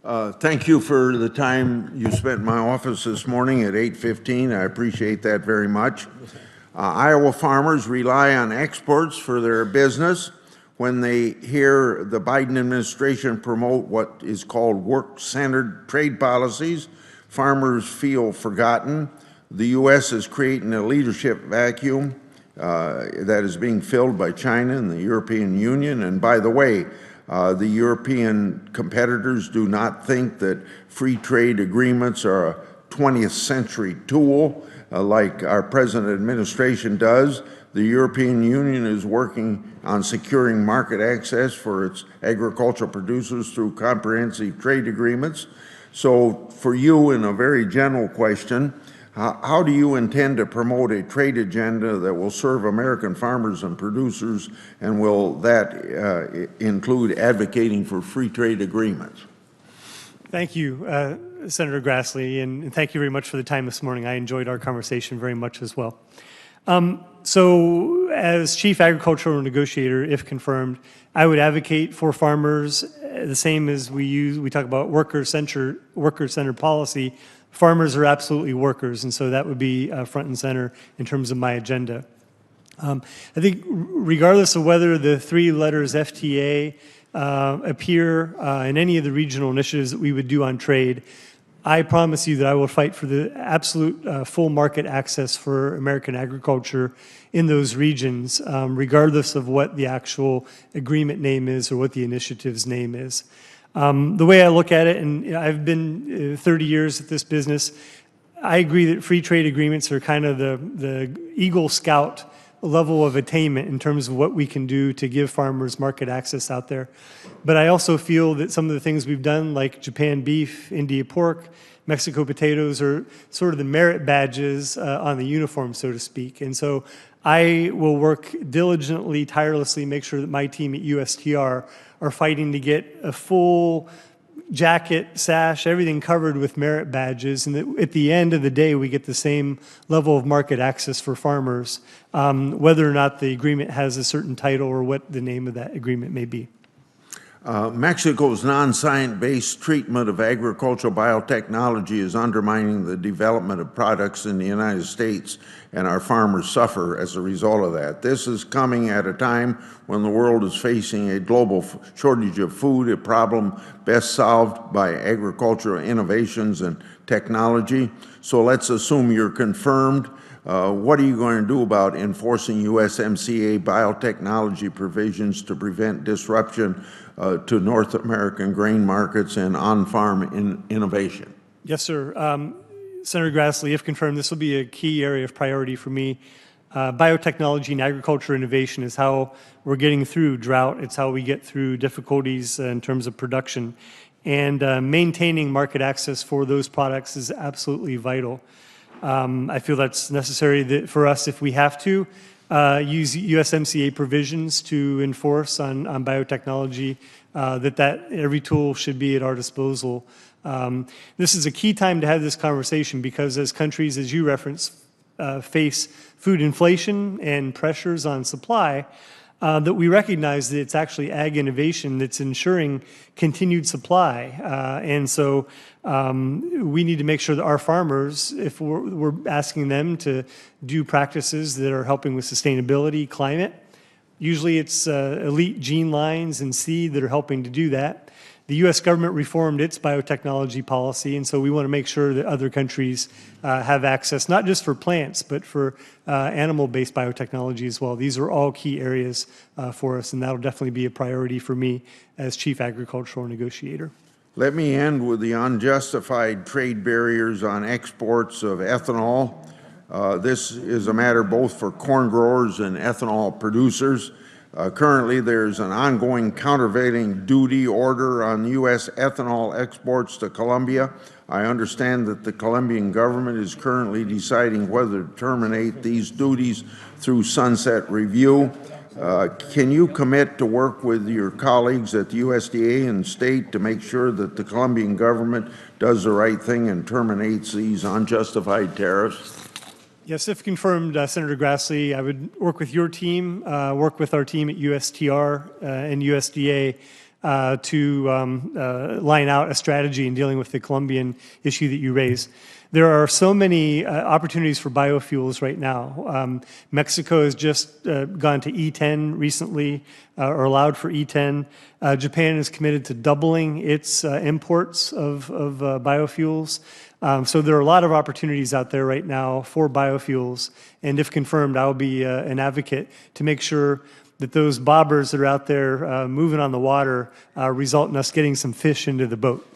Thank you for the time you spent in my office this morning at 8:15. I appreciate that very much. Iowa farmers rely on exports for their business. When they hear the Biden administration promote what is called work-centered trade policies, farmers feel forgotten. The U.S. is creating a leadership vacuum that is being filled by China and the European Union. And by the way, the European competitors do not think that free trade agreements are a 20th century tool like our present administration does. The European Union is working on securing market access for its agricultural producers through comprehensive trade agreements. So for you, in a very general question, how do you intend to promote a trade agenda that will serve American farmers and producers, and will that include advocating for free trade agreements? Thank you, Senator Grassley, and thank you very much for the time this morning. I enjoyed our conversation very much as well. So as Chief Agricultural Negotiator, if confirmed, I would advocate for farmers the same as we talk about worker-centered policy. Farmers are absolutely workers, and so that would be front and center in terms of my agenda. I think regardless of whether the three letters FTA appear in any of the regional initiatives that we would do on trade, I promise you that I will fight for the absolute full market access for American agriculture in those regions, regardless of what the actual agreement name is or what the initiative's name is. The way I look at it, and I've been 30 years at this business, I agree that free trade agreements are kind of the Eagle Scout level of attainment in terms of what we can do to give farmers market access out there. But I also feel that some of the things we've done, like Japan beef, India pork, Mexico potatoes, are sort of the merit badges on the uniform, so to speak. And so I will work diligently, tirelessly, make sure that my team at USTR are fighting to get a full jacket, sash, everything covered with merit badges, and that at the end of the day, we get the same level of market access for farmers, whether or not the agreement has a certain title or what the name of that agreement may be. Mexico's non-science-based treatment of agricultural biotechnology is undermining the development of products in the United States, and our farmers suffer as a result of that. This is coming at a time when the world is facing a global shortage of food, a problem best solved by agricultural innovations and technology. So let's assume you're confirmed. What are you going to do about enforcing USMCA biotechnology provisions to prevent disruption to North American grain markets and on-farm innovation? Yes, sir. Senator Grassley, if confirmed, this will be a key area of priority for me. Biotechnology and agriculture innovation is how we're getting through drought. It's how we get through difficulties in terms of production. And maintaining market access for those products is absolutely vital. I feel that's necessary for us if we have to use USMCA provisions to enforce on biotechnology, that every tool should be at our disposal. This is a key time to have this conversation because as countries, as you referenced, face food inflation and pressures on supply, that we recognize that it's actually ag innovation that's ensuring continued supply. And so we need to make sure that our farmers, if we're asking them to do practices that are helping with sustainability, climate, usually it's elite gene lines and seed that are helping to do that. The U.S. government reformed its biotechnology policy, and so we want to make sure that other countries have access, not just for plants, but for animal-based biotechnology as well. These are all key areas for us, and that'll definitely be a priority for me as Chief Agricultural Negotiator. Let me end with the unjustified trade barriers on exports of ethanol. This is a matter both for corn growers and ethanol producers. Currently, there's an ongoing countervailing duty order on U.S. ethanol exports to Colombia. I understand that the Colombian government is currently deciding whether to terminate these duties through sunset review. Can you commit to work with your colleagues at the USDA and state to make sure that the Colombian government does the right thing and terminates these unjustified tariffs? Yes, if confirmed, Senator Grassley, I would work with your team, work with our team at USTR and USDA to line out a strategy in dealing with the Colombian issue that you raised. There are so many opportunities for biofuels right now. Mexico has just gone to E10 recently, or allowed for E10. Japan is committed to doubling its imports of biofuels. So there are a lot of opportunities out there right now for biofuels. And if confirmed, I will be an advocate to make sure that those bobbers that are out there moving on the water result in us getting some fish into the boat.